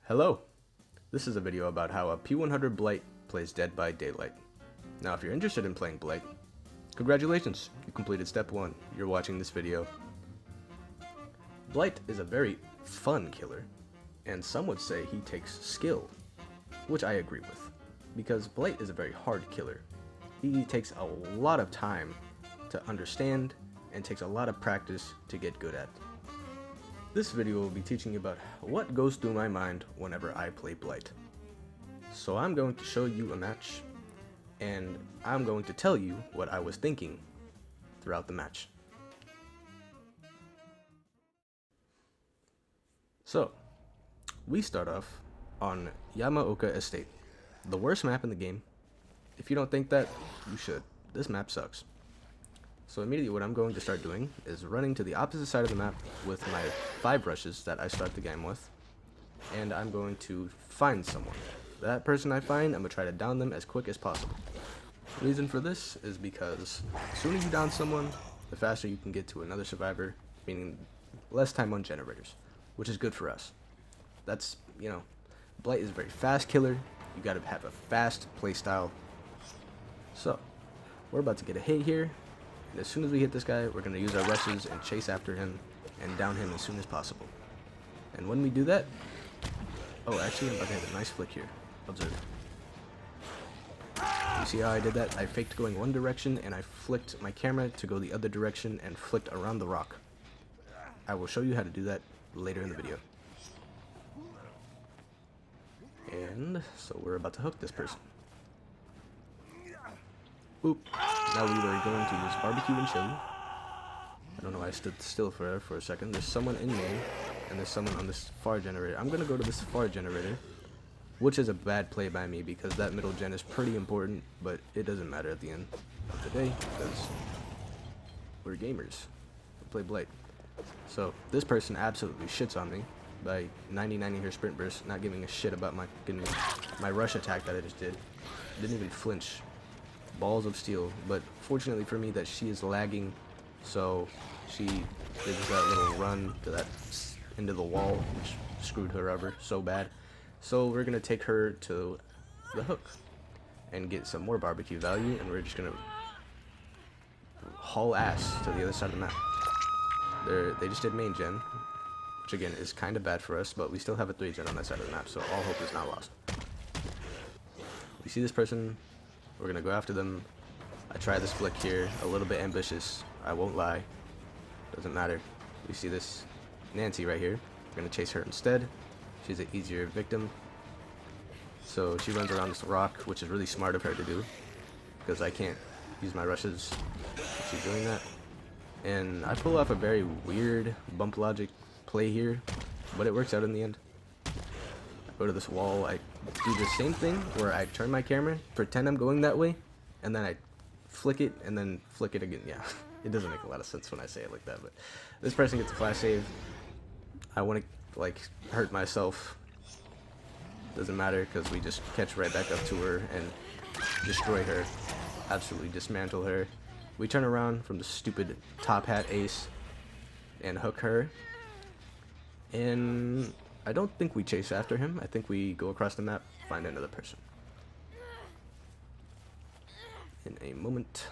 Hello! This is a video about how a P100 Blight plays Dead by Daylight. Now if you're interested in playing Blight, congratulations! You completed step 1. You're watching this video. Blight is a very fun killer, and some would say he takes skill, which I agree with, because Blight is a very hard killer. He takes a lot of time to understand and takes a lot of practice to get good at. This video will be teaching you about what goes through my mind whenever I play Blight. So I'm going to show you a match, and I'm going to tell you what I was thinking throughout the match. So, we start off on Yamaoka Estate, the worst map in the game. If you don't think that, you should. This map sucks. So immediately what I'm going to start doing is running to the opposite side of the map with my 5 rushes that I start the game with, and I'm going to find someone. That person I find, I'm going to try to down them as quick as possible. The reason for this is because as soon as you down someone, the faster you can get to another survivor, meaning less time on generators, which is good for us. That's, Blight is a very fast killer. You got to have a fast playstyle. So, we're about to get a hit here. And as soon as we hit this guy, we're going to use our rushes and chase after him and down him as soon as possible. And when we do that... Oh, actually, I'm about to hit a nice flick here. Observe. You see how I did that? I faked going one direction, and I flicked my camera to go the other direction and flicked around the rock. I will show you how to do that later in the video. And so we're about to hook this person. Oop. Now we were going to use barbecue and chili. I don't know why I stood still for a second. There's someone in main, and there's someone on this far generator. I'm going to go to this far generator, which is a bad play by me because that middle gen is pretty important, but it doesn't matter at the end of the day because we're gamers. We play Blight. So this person absolutely shits on me by 99ing her sprint burst, not giving a shit about my rush attack that I just did. Didn't even flinch. Balls of steel, but fortunately for me that she is lagging, so she did that little run to that into the wall, which screwed her over so bad. So we're gonna take her to the hook and get some more barbecue value, and we're just gonna haul ass to the other side of the map. They just did main gen, which again is kind of bad for us, but we still have a 3 gen on that side of the map, so all hope is not lost. We see this person. We're gonna go after them. I try this flick here, a little bit ambitious, I won't lie. Doesn't matter. We see this Nancy right here. We're gonna chase her instead. She's an easier victim. So she runs around this rock, which is really smart of her to do, because I can't use my rushes if she's doing that. And I pull off a very weird bump logic play here, but it works out in the end. Go to this wall, I do the same thing where I turn my camera, pretend I'm going that way, and then I flick it and then flick it again. Yeah, it doesn't make a lot of sense when I say it like that, but this person gets a flash save. I want to hurt myself. Doesn't matter because we just catch right back up to her and destroy her, absolutely dismantle her. We turn around from the stupid top hat ace and hook her, and I don't think we chase after him. I think we go across the map, find another person. In a moment.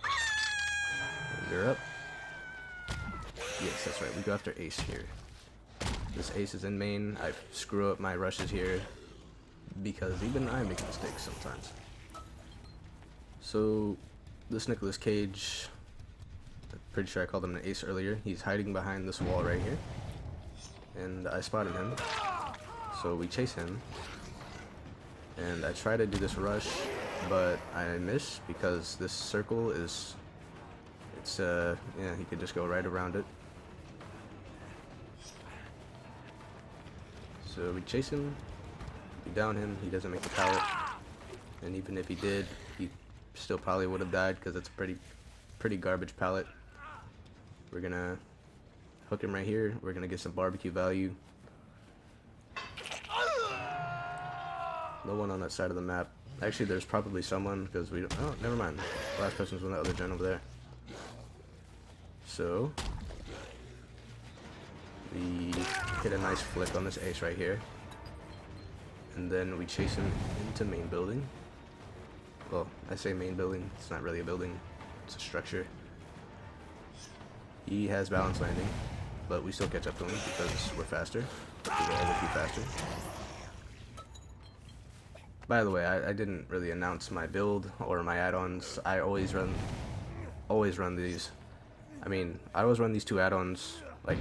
And you're up. Yes, that's right. We go after Ace here. This Ace is in main. I screw up my rushes here because even I make mistakes sometimes. So, this Nicolas Cage, I'm pretty sure I called him an Ace earlier. He's hiding behind this wall right here. And I spotted him, so we chase him, and I try to do this rush, but I miss because this circle is, yeah, he could just go right around it. So we chase him, we down him, he doesn't make the pallet, and even if he did, he still probably would have died because it's a pretty garbage pallet. We're gonna hook him right here. We're gonna get some barbecue value. No one on that side of the map. Actually, there's probably someone because we don't. Oh, never mind. Last person's on the other gen over there. So we hit a nice flick on this ace right here. And then we chase him into main building. Well, I say main building, it's not really a building, it's a structure. He has balance landing, but we still catch up to him because we're faster. We're always be faster. By the way, I didn't really announce my build or my add-ons. I always run these. I mean, I always run these two add-ons like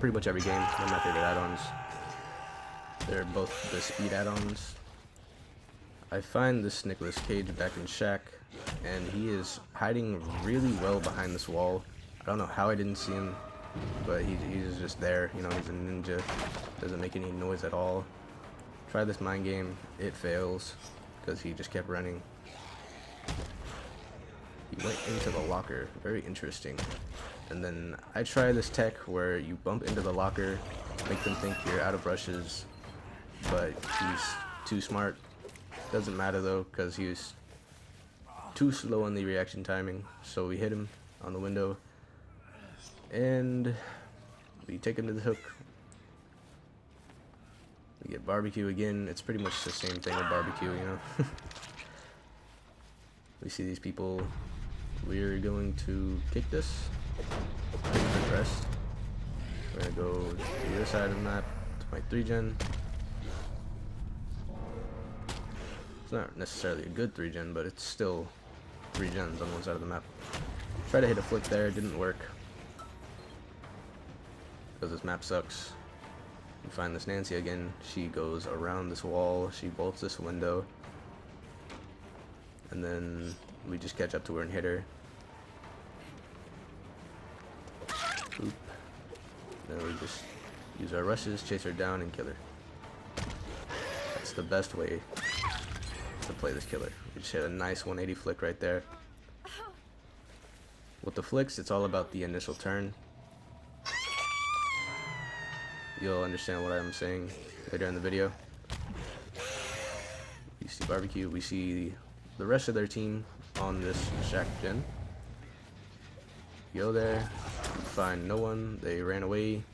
pretty much every game. They're my favorite add-ons. They're both the speed add-ons. I find this Nicolas Cage back in Shack, and he is hiding really well behind this wall. I don't know how I didn't see him, but he's just there. You know, he's a ninja. Doesn't make any noise at all. Try this mind game. It fails because he just kept running. He went into the locker. Very interesting. And then I try this tech where you bump into the locker, make them think you're out of brushes, but he's too smart. Doesn't matter though, because he was too slow on the reaction timing. So we hit him on the window, and we take him to the hook. We get barbecue again. It's pretty much the same thing with barbecue, you know. We see these people. We're going to kick this. Rest. We're gonna go to the other side of the map to my 3-gen. It's not necessarily a good 3-gen, but it's still 3 gens on one side of the map. Try to hit a flick there, didn't work. Because this map sucks. We find this Nancy again. She goes around this wall, she bolts this window. And then we just catch up to her and hit her. Oop. Then we just use our rushes, chase her down, and kill her. That's the best way to play this killer. We just hit a nice 180 flick right there. With the flicks, it's all about the initial turn. You'll understand what I'm saying later in the video. We see barbecue. We see the rest of their team on this Shack gen. Go there, find no one. They ran away.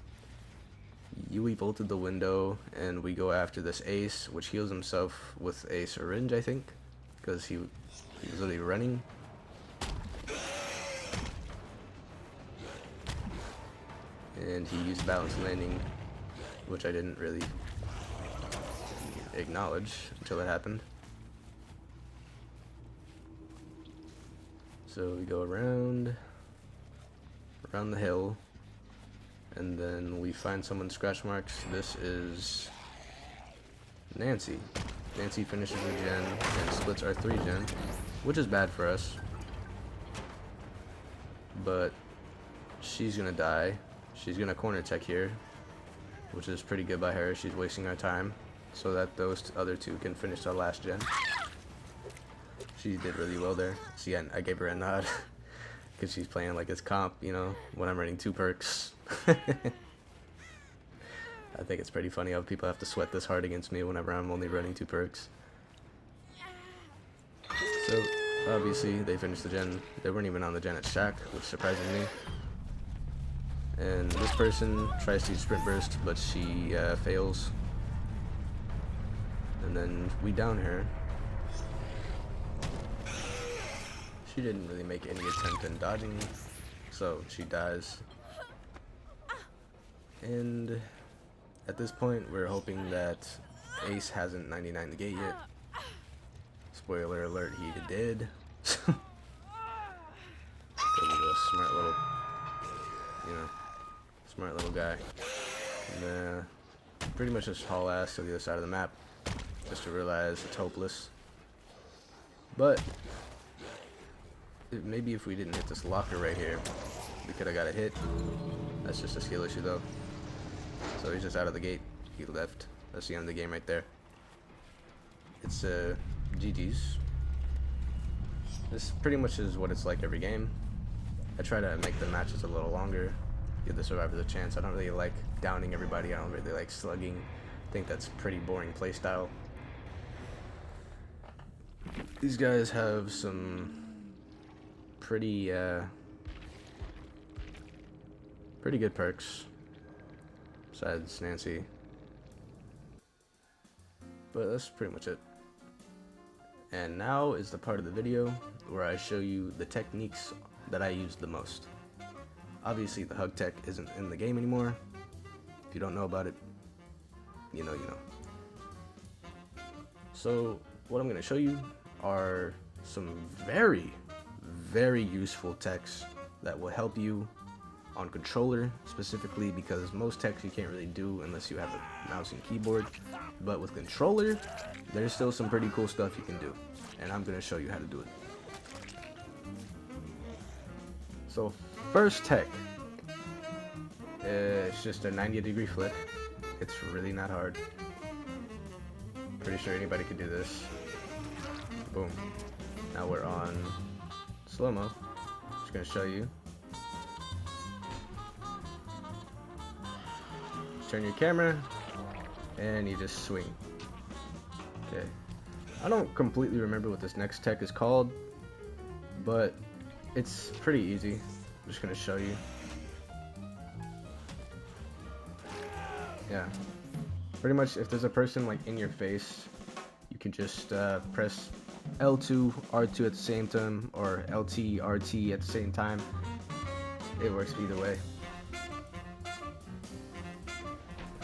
Yui bolted the window, and we go after this ace, which heals himself with a syringe, I think, because he was literally running. And he used balance landing, which I didn't really acknowledge until it happened. So we go around the hill, and then we find someone's scratch marks. This is Nancy. Nancy finishes her gen and splits our 3-gen, which is bad for us, but she's gonna die. She's gonna corner tech here, which is pretty good by her. She's wasting our time so that those other two can finish our last gen. She did really well there. See, I gave her a nod because she's playing like it's comp, you know, when I'm running 2 perks. I think it's pretty funny how people have to sweat this hard against me whenever I'm only running 2 perks. So, obviously, they finished the gen. They weren't even on the gen at Shack, which surprises me. And this person tries to use sprint burst, but she fails. And then we down her. She didn't really make any attempt in dodging, so she dies. And at this point, we're hoping that Ace hasn't 99 the gate yet. Spoiler alert, he did. Because he's a smart little, you know, smart little guy. And pretty much just haul ass to the other side of the map, just to realize it's hopeless. But maybe if we didn't hit this locker right here, we could have got a hit. That's just a skill issue though. So he's just out of the gate. He left. That's the end of the game right there. It's GG's. This pretty much is what it's like every game. I try to make the matches a little longer, give the survivors a chance. I don't really like downing everybody. I don't really like slugging. I think that's pretty boring playstyle. These guys have some pretty good perks. besides Nancy. But that's pretty much it. And now is the part of the video where I show you the techniques that I use the most. Obviously the hug tech isn't in the game anymore. If you don't know about it, you know, you know. So what I'm going to show you are some very, very useful techs that will help you on controller specifically, because most techs you can't really do unless you have a mouse and keyboard. But with controller, there's still some pretty cool stuff you can do, and I'm going to show you how to do it. So first tech, it's just a 90-degree flick. It's really not hard. Pretty sure anybody could do this. Boom. Now we're on slow-mo. Just gonna show you. Turn your camera, and you just swing. Okay. I don't completely remember what this next tech is called, but it's pretty easy. I'm just gonna show you. Yeah. Pretty much, if there's a person like in your face, you can just press L2, R2 at the same time, or LT, RT at the same time. It works either way.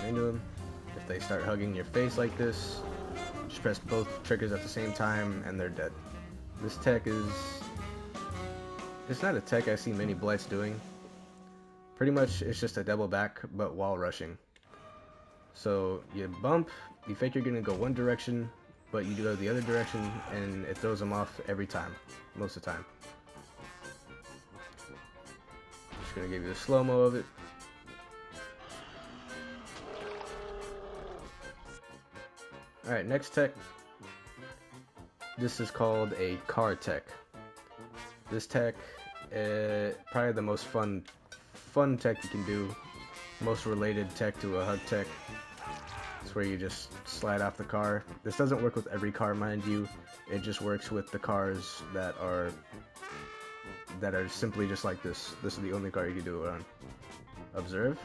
Into them. If they start hugging your face like this, just press both triggers at the same time and they're dead. This tech is... it's not a tech I see many Blights doing. Pretty much it's just a double back, but while rushing. So you bump, you think you're gonna go one direction, but you go the other direction, and it throws them off every time, most of the time. Just gonna give you a slow-mo of it. Alright, next tech. This is called a car tech. This tech, probably the most fun tech you can do. Most related tech to a hug tech. It's where you just slide off the car. This doesn't work with every car, mind you. It just works with the cars that are simply just like this. This is the only car you can do it on. Observe.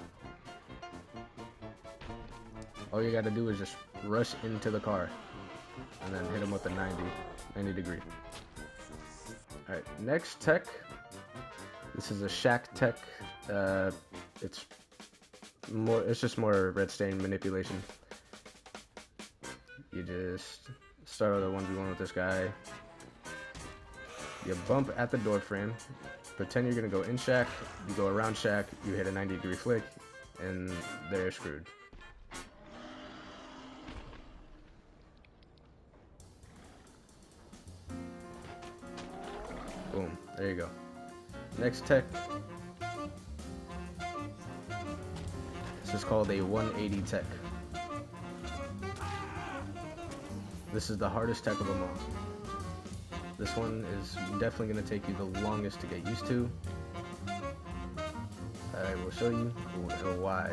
All you gotta do is just rush into the car and then hit them with a 90 degree. Alright, next tech. This is a shack tech. It's just more red stain manipulation. You just start with a 1v1 with this guy. You bump at the door frame. Pretend you're gonna go in shack. You go around shack. You hit a 90-degree flick, and they're screwed. Boom. There you go. Next tech. This is called a 180 tech. This is the hardest tech of them all. This one is definitely going to take you the longest to get used to. I will show you why.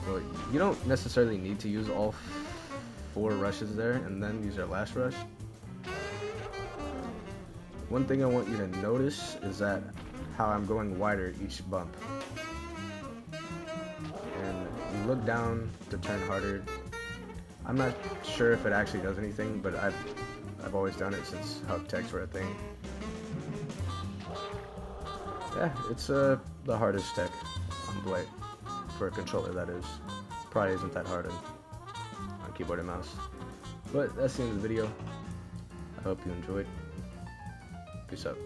Well, you don't necessarily need to use all 4 rushes there and then use your last rush. One thing I want you to notice is that how I'm going wider each bump. And you look down to turn harder. I'm not sure if it actually does anything, but I've always done it since hug techs were a thing. Yeah, it's the hardest tech on Blight. For a controller, that is. Probably isn't that hard on keyboard and mouse. But that's the end of the video. I hope you enjoyed. Peace out.